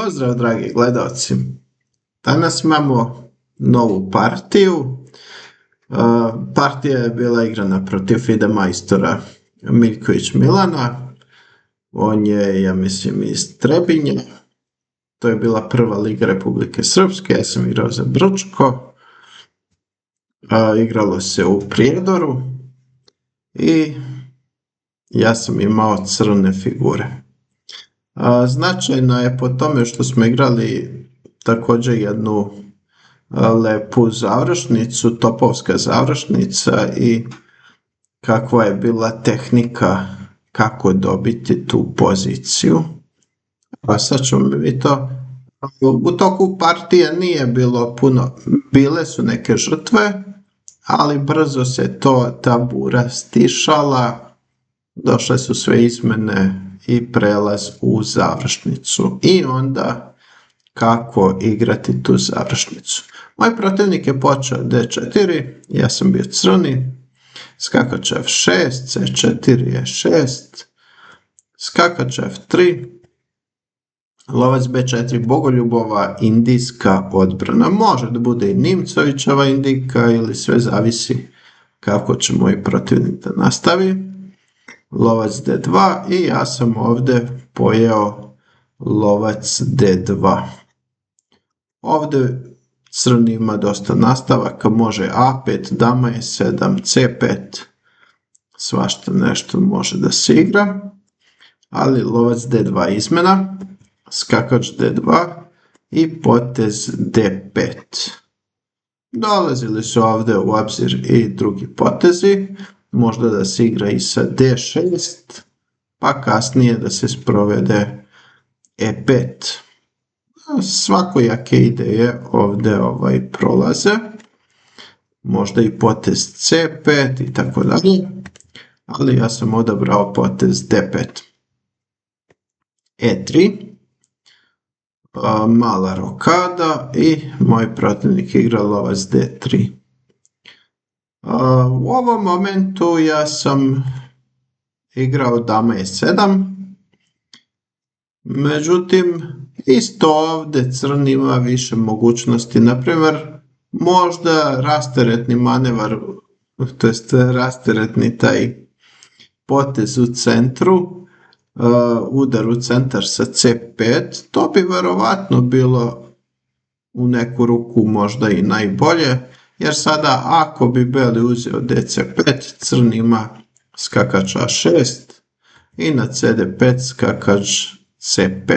Pozdrav dragi gledalci, danas imamo novu partiju. Partija je bila igrana protiv FIDE majstora Miljković Milana. On je, ja mislim, iz Trebinja. To je bila prva liga Republike Srpske, ja sam igrao za Brčko. Igralo se u Prijedoru i ja sam imao crne figure. Značajno je po tome što smo igrali također jednu lepu završnicu, topovska završnica i kakva je bila tehnika kako dobiti tu poziciju. A sad ćemo vidjeti to. U toku partije nije bilo puno, bile su neke žrtve, ali brzo se ta bura stišala, došle su sve izmjene i prelaz u završnicu. I onda kako igrati tu završnicu. Moj protivnik je počeo D4, ja sam bio crni, skakač F6, C4 je 6, skakač F3, lovac B4, Bogoljubova indijska odbrana. Može da bude i Nimcovićeva indika ili sve zavisi kako će moj protivnik da nastavi. Lovac D2 i ja sam ovdje pojeo lovac D2. Ovdje crni ima dosta nastavaka, može A5, dama je 7, C5, svašta nešto može da se igra, ali lovac D2 izmjena, skakač D2 i potez D5. Dolazili su ovdje u obzir i drugi potezi, možda da se igra i sa D6, pa kasnije da se sprovede E5. Svakojake ideje ovdje prolaze, možda i potez C5 i tako dalje, ali ja sam odabrao potez D5. E3, mala rokada i moj protivnik igra lovac D3. U ovom momentu ja sam igrao dama E7, međutim isto ovdje crni ima više mogućnosti, naprimjer možda rasteretni manevar, to jest rasteretni taj potez u centru, udar u centar sa C5, to bi verovatno bilo u neku ruku možda i najbolje, jer sada ako bi beli uzeo DC5, crni ima skakač A6 i na CD5 skakač C5.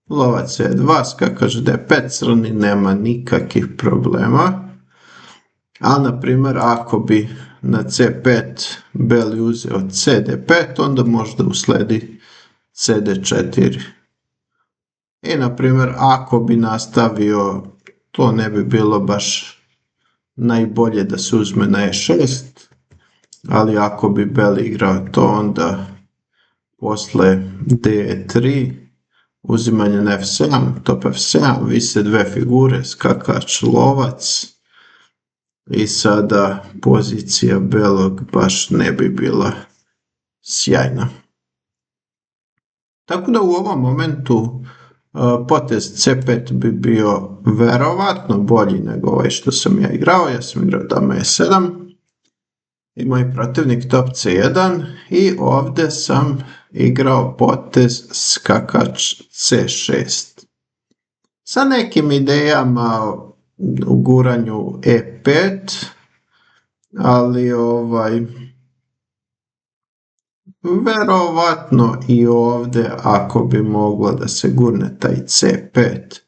Lovac E2, skakač D5, crni nema nikakvih problema. A na primjer ako bi na C5 beli uzeo CD5, onda možda usledi CD4. I na primjer ako bi nastavio, to ne bi bilo baš najbolje da se uzme na E6, ali ako bi beli igrao to, onda posle D3, uzimanje na F7, top F7, vise dve figure, skakač lovac i sada pozicija belog baš ne bi bila sjajna. Tako da u ovom momentu potez C5 bi bio verovatno bolji nego ovaj što sam ja igrao. Ja sam igrao dama E7 i moj protivnik top C1 i ovdje sam igrao potez skakač C6. Sa nekim idejama u guranju E5, ali verovatno i ovdje ako bi moglo da se gurne taj C5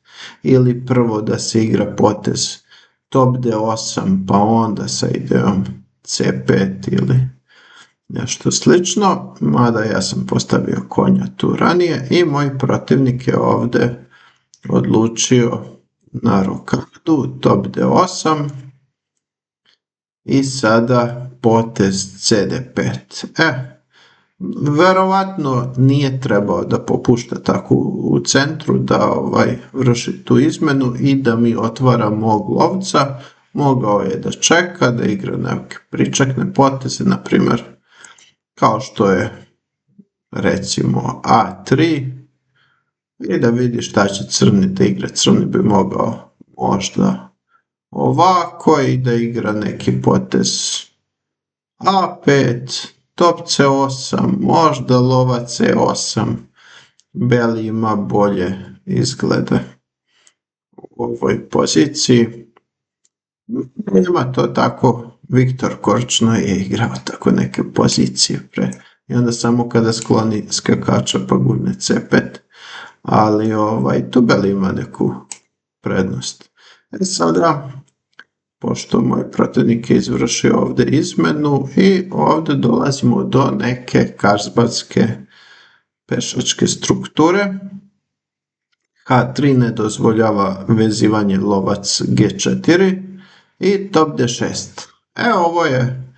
ili prvo da se igra potez top D8 pa onda sa idejom C5 ili nešto slično, mada ja sam postavio konja tu ranije i moj protivnik je ovdje odlučio na rokadu top D8 i sada potez CD5. Verovatno nije trebao da popušta tako u centru da vrši tu izmenu i da mi otvara mog lovca. Mogao je da čeka, da igra neke pričekne poteze, na primjer kao što je recimo A3 i da vidi šta će crni da igra. Crni bi mogao možda ovako i da igra neki potez A5, top C8, možda lova C8. Beli ima bolje izglede u ovoj poziciji. Nema to tako, Viktor Korčno je igrao tako neke pozicije pre. I onda samo kada skloni skakača pa gurne C5. Ali tu Beli ima neku prednost. Sada, pošto moj protivnik je izvršio ovdje izmenu i ovdje dolazimo do neke karsbatske pešačke strukture. H3 ne dozvoljava vezivanje lovac G4 i top D6. Ovo je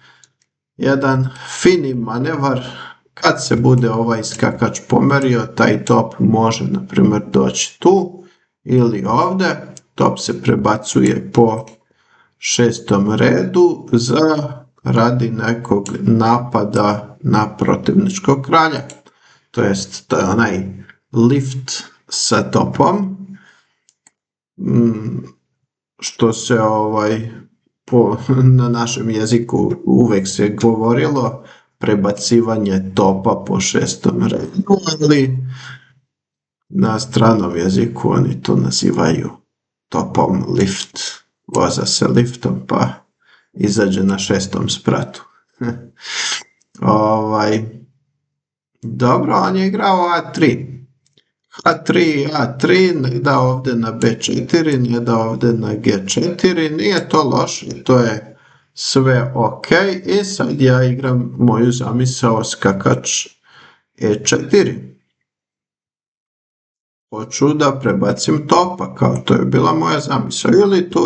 jedan fini manevar. Kad se bude ovaj skakač pomerio, taj top može, na primjer, doći tu ili ovdje. Top se prebacuje po 6. redu radi nekog napada na protivničkog kralja. To je onaj lift sa topom, što se na našem jeziku uvijek se govorilo prebacivanje topa po 6. redu, ali na stranom jeziku oni to nazivaju topom lift. Voza se liftom pa izađe na 6. spratu. Dobro, on je igrao A3. A3, ne da ovdje na B4, ne da ovdje na G4, nije to loše, to je sve ok. I sad ja igram moju zamisao skakač E4. Hoću da prebacim topa, kao to je bila moja zamisao.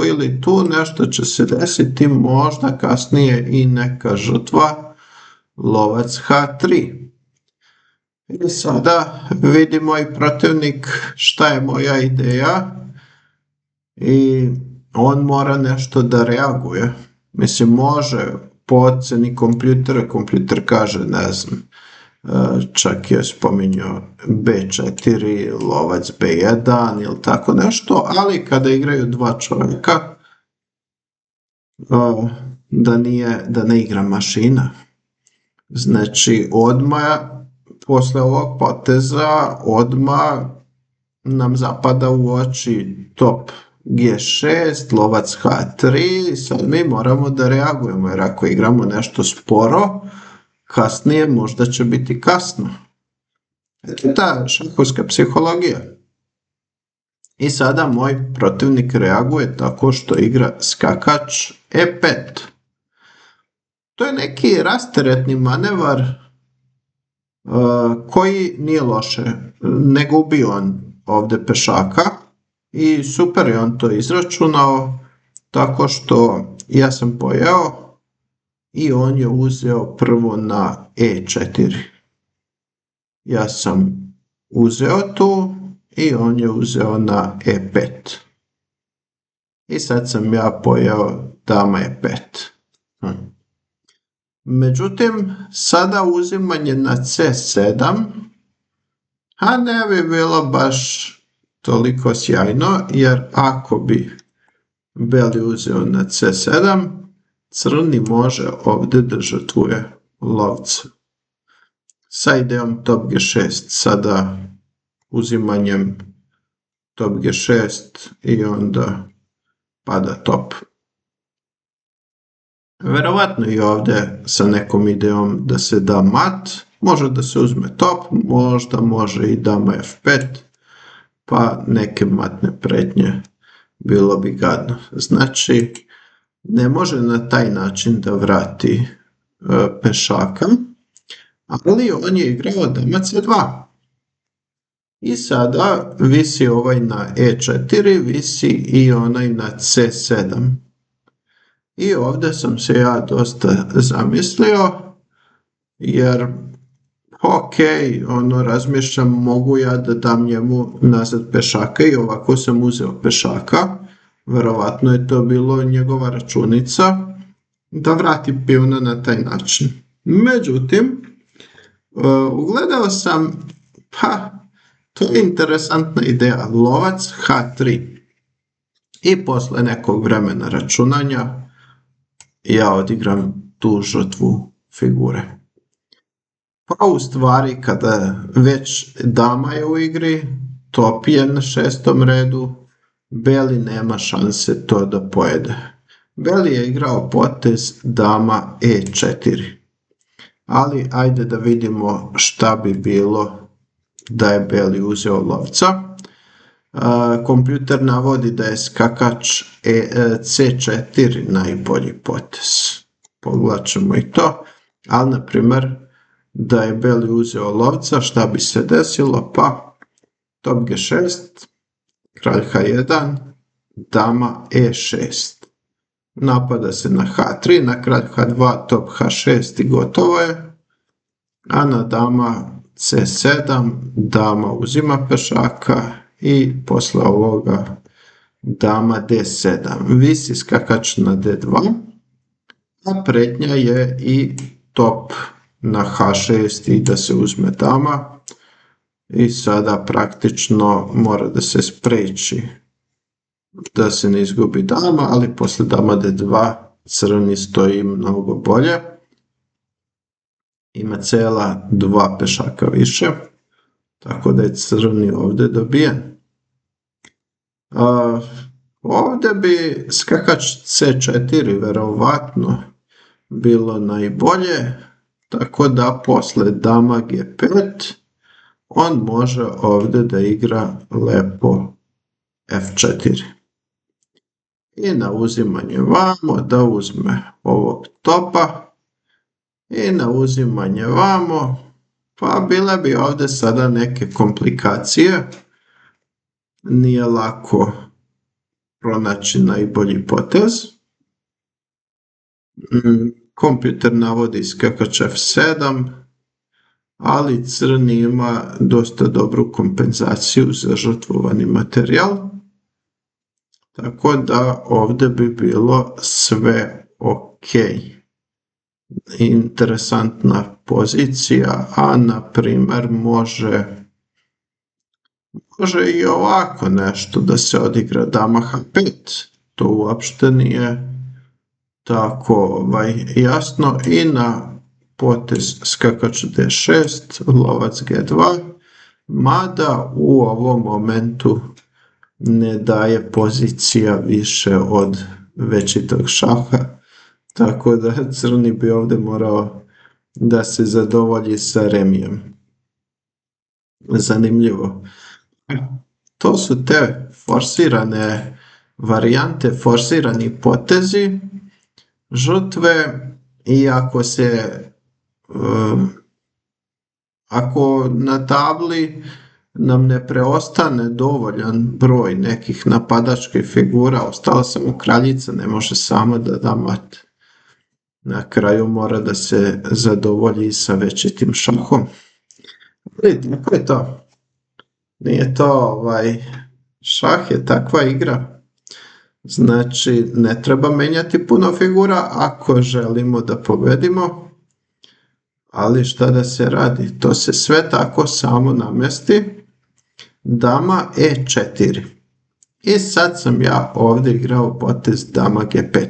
Ili tu nešto će se desiti, možda kasnije i neka žrtva, lovac H3. I sada vidi moj protivnik šta je moja ideja i on mora nešto da reaguje. Mislim, može po oceni kompjutera, kompjuter kaže, ne znam, čak je spominjao B4, lovac B1 ili tako nešto, ali kada igraju dva čovjeka, da ne igra mašina. Znači, odmah posle ovog poteza nam zapada u oči top G6, lovac H3, sad mi moramo da reagujemo, jer ako igramo nešto sporo, kasnije možda će biti kasno. Ta šahovska psihologija. I sada moj protivnik reaguje tako što igra skakač E5. To je neki rasteretni manevar koji nije loše. Ne gubi on ovdje pešaka i super je on to izračunao tako što ja sam pojeo i on je uzeo prvo na E4. Ja sam uzeo tu i on je uzeo na E5. I sad sam ja pojeo dama E5. Međutim, sada uzimanje na C7, ne bi bilo baš toliko sjajno, jer ako bi Beli uzeo na C7, crni može ovdje da žrtvuje lovca. Sa idejom top G6, sada uzimanjem top G6 i onda pada top. Verovatno i ovdje sa nekom idejom da se da mat, može da se uzme top, možda može i dama F5, pa neke matne pretnje, bilo bi gadno. Znači, ne može na taj način da vrati pešaka, ali on je igrao dama C2. I sada visi ovaj na E4, visi i onaj na C7. I ovdje sam se ja dosta zamislio, jer razmišljam, mogu ja da dam njemu nazad pešaka i ovako sam uzeo pešaka. Verovatno je to bilo njegova računica da vrati pijuna na taj način. Međutim, ugledao sam, To je interesantna ideja. Lovac H3. I posle nekog vremena računanja ja odigram tu žrtvu figure. Pa u stvari kada već dama je u igri, top je na 6. redu, beli nema šanse to da pojede. Beli je igrao potez dama E4. Ali ajde da vidimo šta bi bilo da je beli uzeo lovca. Kompjuter navodi da je skakač C4 najbolji potez. Poglačemo i to, ali na primjer da je beli uzeo lovca, šta bi se desilo? Pa top G6, kralj H1, dama E6. Napada se na H3, na kralj H2, top H6 i gotovo je. A na dama C7, dama uzima pešaka i posle ovoga dama D7. Visi skakač na D2, a pretnja je i top na H6 i da se uzme dama. I sada praktično mora da se spreči da se ne izgubi dama, ali posle dama D2 crni stoji mnogo bolje. Ima cela 2 pešaka više, tako da je crni ovdje dobijen. Ovdje bi skakač C4 verovatno bilo najbolje, tako da posle dama G5 on može ovdje da igra lepo F4. I na uzimanje vamo da uzme ovog topa i na uzimanje vamo, pa bile bi ovdje sada neke komplikacije. Nije lako pronaći najbolji potez. Kompjuter navodi skakač F7, ali crni ima dosta dobru kompenzaciju za žrtvovani materijal. Tako da ovdje bi bilo sve ok. Interesantna pozicija, a na primjer može i ovako nešto da se odigra dama H5. To uopšte nije tako jasno. I na potez skakač D6, lovac G2, mada u ovom momentu ne daje pozicija više od večitog šaha, tako da crni bi ovdje morao da se zadovolji sa remijem. Zanimljivo. To su te forsirane varijante, forsirani potezi žrtve i ako na tabli nam ne preostane dovoljan broj nekih napadačkih figura, ostala samo kraljica, ne može sama da da mat. Na kraju mora da se zadovolji sa večitim šahom. Tako je to. Nije to, šah je takva igra. Znači, ne treba menjati puno figura ako želimo da pobedimo. Ali šta da se radi? To se sve tako samo namesti. Dama E4. I sad sam ja ovdje igrao potez dama G5.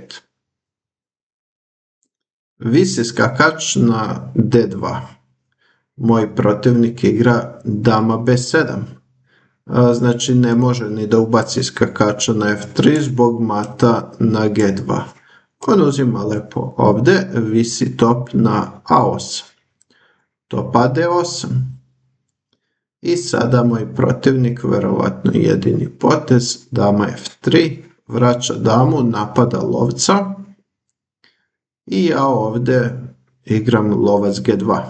Visi skakač na D2. Moj protivnik igra dama B7. Znači ne može ni da ubaci skakača na F3 zbog mata na G2. On uzima lepo ovdje, visi top na A8. Topa D8. I sada moj protivnik, verovatno jedini potez, dama F3, vraća damu, napada lovca. I ja ovdje igram lovac G2.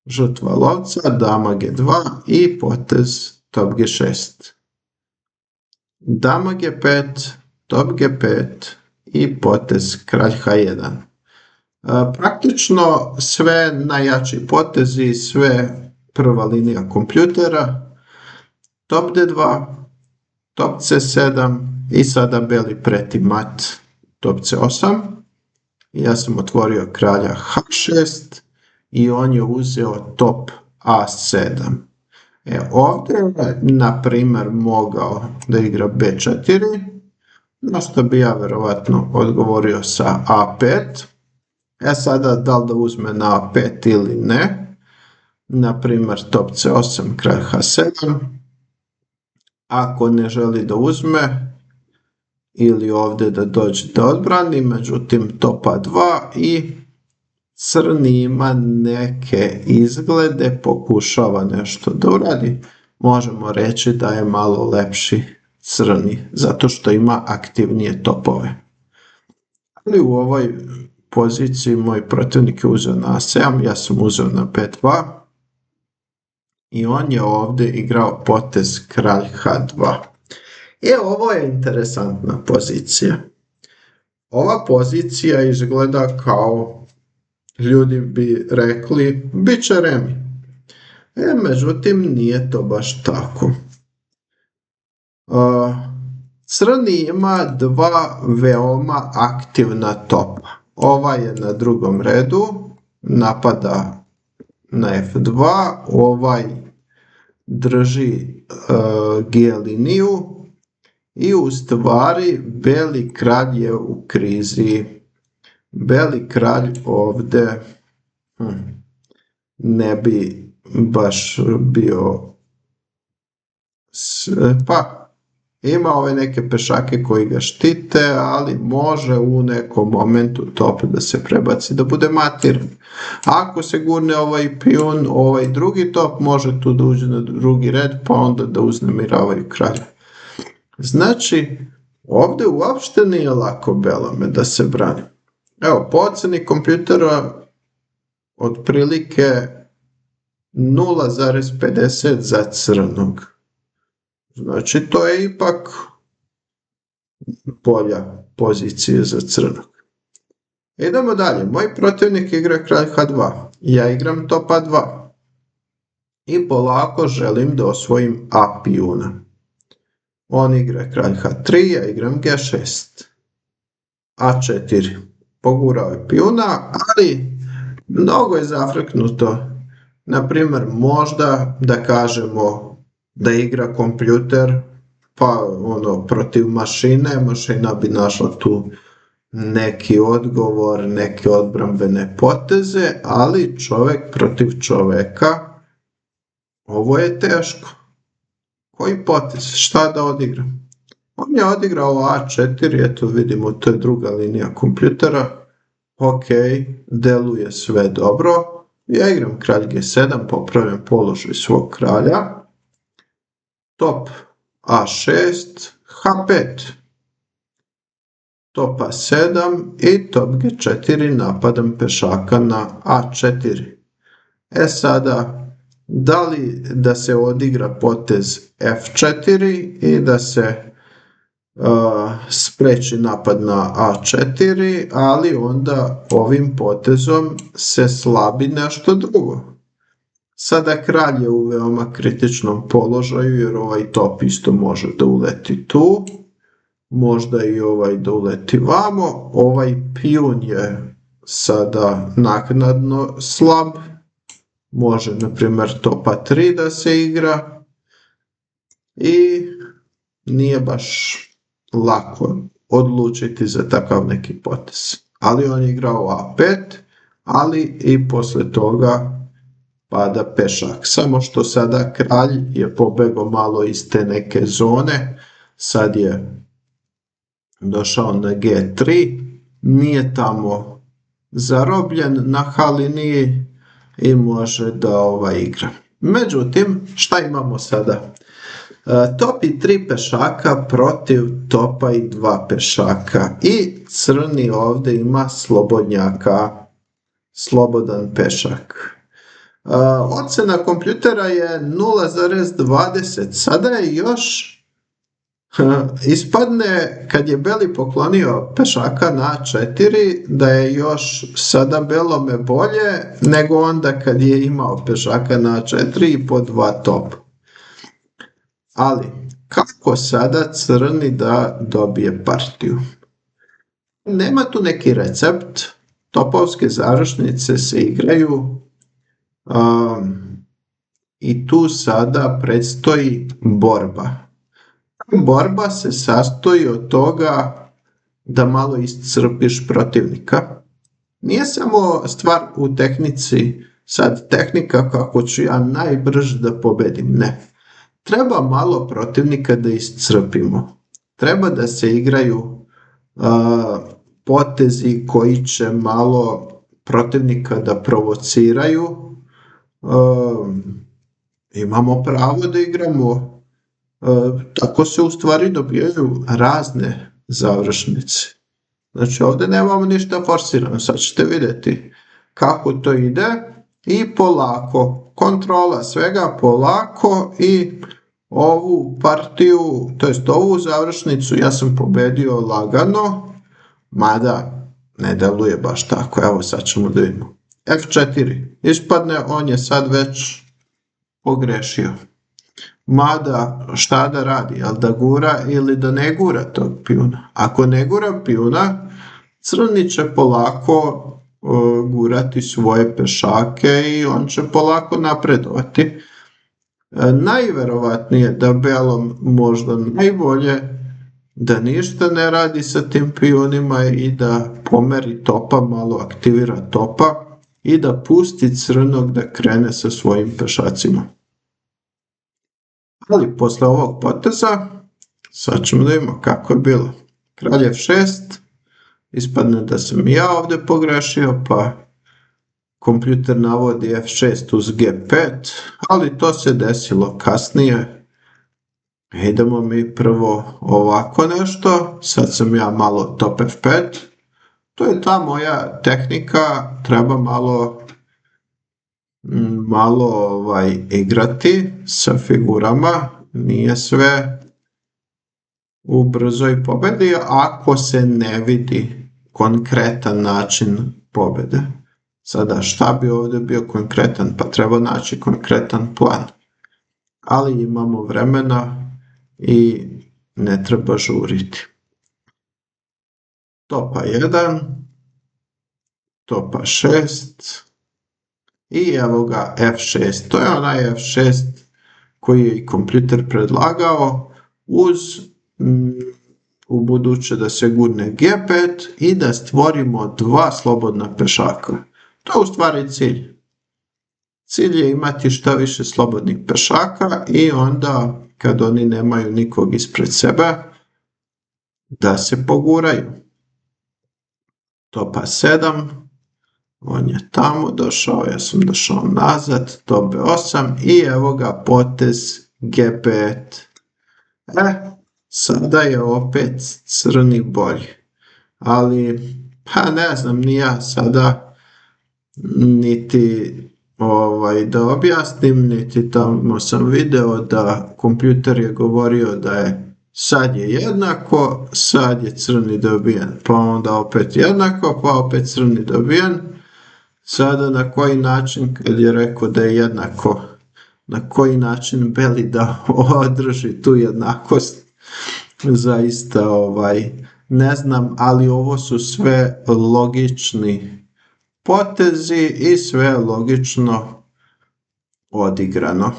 Žrtva lovca, dama G2 i potez top G6. Dama G5, top G5 i potez kralj H1. Praktično sve najjači potezi, sve prva linija kompjutera, top D2, top C7 i sada beli preti mat, top C8. Ja sam otvorio kralja H6 i on je uzeo top A7. Ovdje je, na primjer, mogao da igra B4, na što bi ja vjerovatno odgovorio sa A5. Sada, da li da uzme na A5 ili ne, na primjer top C8, kralj H7, ako ne želi da uzme, ili ovdje da dođe da odbrani, međutim top A2 i crni ima neke izglede, pokušava nešto da uradi, možemo reći da je malo lepši crni, zato što ima aktivnije topove. Ali u ovoj poziciji moj protivnik je uzeo na A7, ja sam uzeo na B2 i on je ovdje igrao potez kralj H2. Ovo je interesantna pozicija. Ova pozicija izgleda kao, ljudi bi rekli, bit će remi. Međutim, nije to baš tako. Crni ima dva veoma aktivna topa. Ovaj je na drugom redu, napada na F2, ovaj drži G liniju i u stvari beli kralj je u krizi. Beli kralj ovdje ne bi baš bio, pa ima ove neke pešake koji ga štite, ali može u nekom momentu top da se prebaci, da bude matiran. Ako se gurne ovaj pijun, ovaj drugi top može tu da uđe na drugi red, pa onda da uznemiravaju kralja. Znači, ovdje uopšte nije lako belome da se brani. Po oceni kompjutera otprilike 0,50 za crnog. Znači, to je ipak bolja pozicija za crnog. Idemo dalje. Moj protivnik igra kralj H2. Ja igram top A2. I polako želim da osvojim A pijuna. On igra kralj H3, ja igram G6. A4. Pogurao je pijuna, ali mnogo je zafrknuto. Naprimjer, možda da kažemo da igra kompjuter, pa protiv mašine, mašina bi našla tu neki odgovor, neke odbrambene poteze, ali čovjek protiv čovjeka, ovo je teško. Koji potez? Šta da odigram? On je odigrao A4, eto vidimo, to je druga linija kompjutera. Ok, deluje sve dobro. Ja igram kralj G7, popravljam položaj svog kralja. Top A6, H5. Top A7 i top G4, napadam pešaka na A4. Sada, da li da se odigra potez F4 i da se spreči napad na A4, ali onda ovim potezom se slabi nešto drugo. Sada kralj je u veoma kritičnom položaju, jer ovaj top isto može da uleti tu, možda i ovaj da uleti vamo. Ovaj pijun je sada naknadno slab, može na primjer top A3 da se igra i nije baš lako odlučiti za takav neki potez. Ali on je igrao A5, ali i posle toga pada pešak. Samo što sada kralj je pobegao malo iz te neke zone, sad je došao na G3, nije tamo zarobljen na H liniji i može da igra. Međutim, šta imamo sada? Top i 3 pešaka protiv topa i 2 pešaka i crni ovdje ima slobodnjaka, slobodan pešak. Ocena kompjutera je 0,20, sada je još ispadne kad je beli poklonio pešaka na A4 da je još sada belome bolje nego onda kad je imao pešaka na A4 i po 2 top. Ali, kako sada crni da dobije partiju? Nema tu neki recept, topovske završnice se igraju i tu sada predstoji borba. Borba se sastoji od toga da malo iscrpiš protivnika. Nije samo stvar u tehnici, sad tehnika kako ću ja najbrže da pobedim, ne. Treba malo protivnika da iscrpimo. Treba da se igraju potezi koji će malo protivnika da provociraju. Imamo pravo da igramo. Tako se u stvari dobijaju razne završnice. Znači ovdje nemamo ništa forsirano, sad ćete vidjeti kako to ide i polako, kontrola svega polako i ovu partiju, to jest ovu završnicu ja sam pobedio lagano, mada ne deluje baš tako, evo sad ćemo da vidimo. F4, ispadne, on je sad već pogrešio. Mada šta da radi, jel da gura ili da ne gura tog pijuna. Ako ne gura pijuna, crni će polako gurati svoje pešake i on će polako napredovati. Najverovatnije da belom možda najbolje da ništa ne radi sa tim pijunima i da pomeri topa, malo aktivira topa i da pusti crnog da krene sa svojim pešacima. Ali posle ovog poteza, sad ćemo da vidimo kako je bilo. Kralj F6, ispadne da sam i ja ovdje pogrešio, pa kompjuter navodi F6 uz G5, ali to se desilo kasnije. Idemo mi prvo ovako nešto, sad sam ja malo top F5, to je ta moja tehnika, treba malo igrati sa figurama, nije sve u brzoj pobedi ako se ne vidi konkretan način pobede. Sada šta bi ovdje bio konkretan? Pa treba naći konkretan plan. Ali imamo vremena i ne treba žuriti. Topa 1, topa 6 i evo ga F6. To je onaj F6 koji je i kompjuter predlagao uz u buduće da se gurne G5 i da stvorimo dva slobodna pešaka. To je u stvari cilj. Cilj je imati što više slobodnih pešaka i onda kad oni nemaju nikog ispred sebe da se poguraju. Topa 7, on je tamo došao, ja sam došao nazad, top B8 i evo ga potez G5. Sada je opet crni bolji, ali pa ne znam ni ja sada niti da objasnim, niti tamo sam video da kompjuter je govorio da je sad je jednako, sad je crni dobijen, pa onda opet jednako, pa opet crni dobijen. Sada na koji način, kad je rekao da je jednako, na koji način beli da održi tu jednakost, zaista ne znam, ali ovo su sve logični potezi i sve logično odigrano.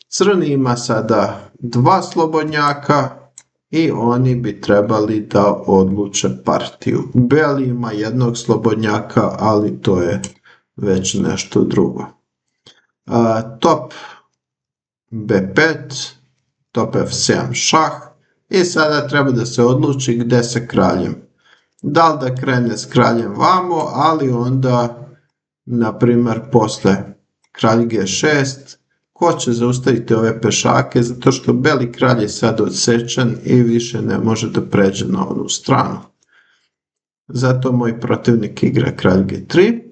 Crni ima sada dva slobodnjaka i oni bi trebali da odluče partiju. Beli ima jednog slobodnjaka, ali to je već nešto drugo. Top B5, top F7 šah i sada treba da se odluči gde se kraljem. Da li da krene s kraljem vamo, ali onda, na primjer, posle kralj G6, ko će zaustaviti ove pešake, zato što beli kralj je sad odsečen i više ne može da pređe na onu stranu. Zato moj protivnik igra kralj G3,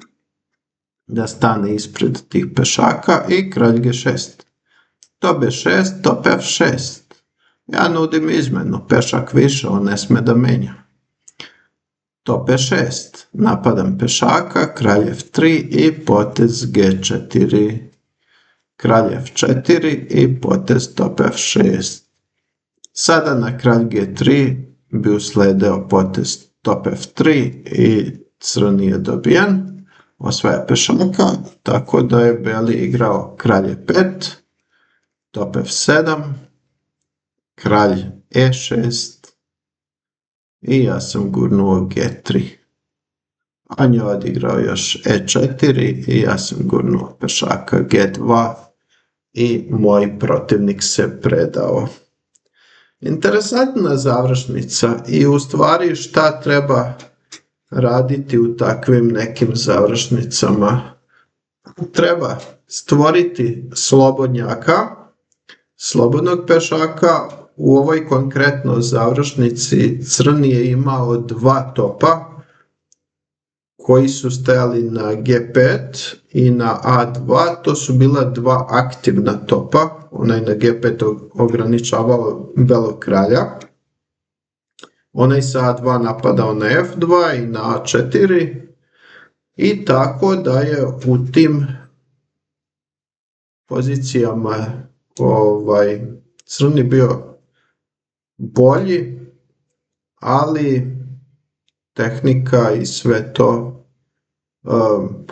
da stane ispred tih pešaka i kralj G6. To B6, to F6. Ja nudim izmenu, pešak više, on ne sme da menja. To P6, napadam pešaka, kralj F3 i potez G4. Kralj F4 i potez top F6. Sada na kralj G3 bi usledeo potez top F3 i crni je dobijen. osvaja pešaka, tako da je beli igrao kralj e5, top f7, kralj e6 i ja sam gurnuo g3. On je odigrao još e4 i ja sam gurnuo pešaka g2 i moj protivnik se predao. Interesantna završnica i u stvari šta treba raditi u takvim nekim završnicama. Treba stvoriti slobodnjaka, slobodnog pešaka. U ovoj konkretno završnici crni je imao dva topa koji su stajali na G5 i na A2, to su bila dva aktivna topa, onaj na G5 ograničavao belog kralja, onaj sa A2 napadao na F2 i na A4 i tako da je u tim pozicijama crni bio bolji, ali tehnika i sve to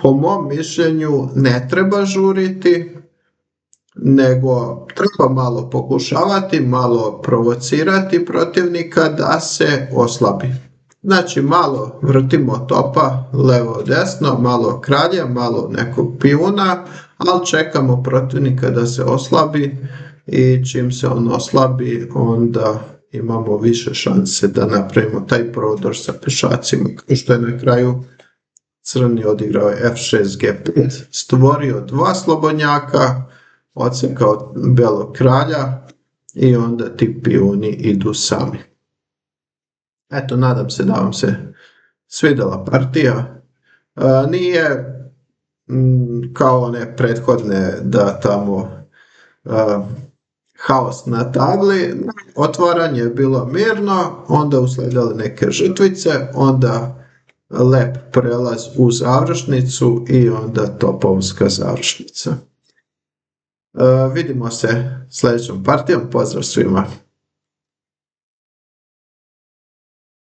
po mom mišljenju ne treba žuriti, nego treba malo pokušavati, malo provocirati protivnika da se oslabi. Znači malo vrtimo topa levo desno, malo kralja, malo nekog pijuna, ali čekamo protivnika da se oslabi i čim se on oslabi onda imamo više šanse da napravimo taj prodor sa pešacima, kao što je na kraju crni odigrao f6 g5, stvorio dva slobodnjaka, odsekao belog kralja i onda ti pijuni idu sami. Eto, nadam se da vam se svidjela partija. Nije kao one prethodne da tamo haos na tabli, otvaranje je bilo mirno, onda uslijedile neke žrtvice, onda lep prelaz u završnicu i onda topovska završnica. Vidimo se sljedećom partijom, pozdrav svima!